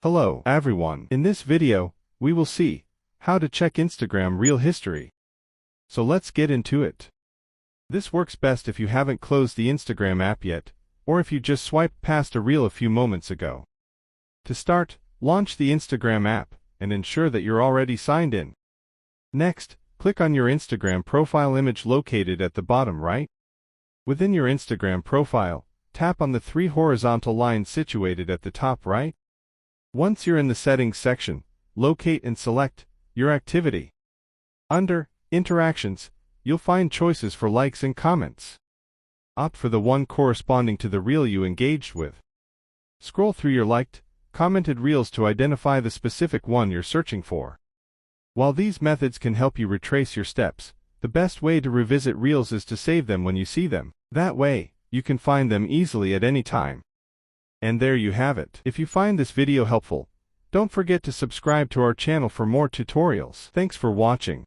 Hello, everyone. In this video, we will see how to check Instagram Reel history. So let's get into it. This works best if you haven't closed the Instagram app yet, or if you just swiped past a reel a few moments ago. To start, launch the Instagram app and ensure that you're already signed in. Next, click on your Instagram profile image located at the bottom right. Within your Instagram profile, tap on the three horizontal lines situated at the top right. Once you're in the Settings section, locate and select your activity. Under Interactions, you'll find choices for likes and comments. Opt for the one corresponding to the reel you engaged with. Scroll through your liked, commented reels to identify the specific one you're searching for. While these methods can help you retrace your steps, the best way to revisit reels is to save them when you see them. That way, you can find them easily at any time. And there you have it. If you find this video helpful, don't forget to subscribe to our channel for more tutorials. Thanks for watching.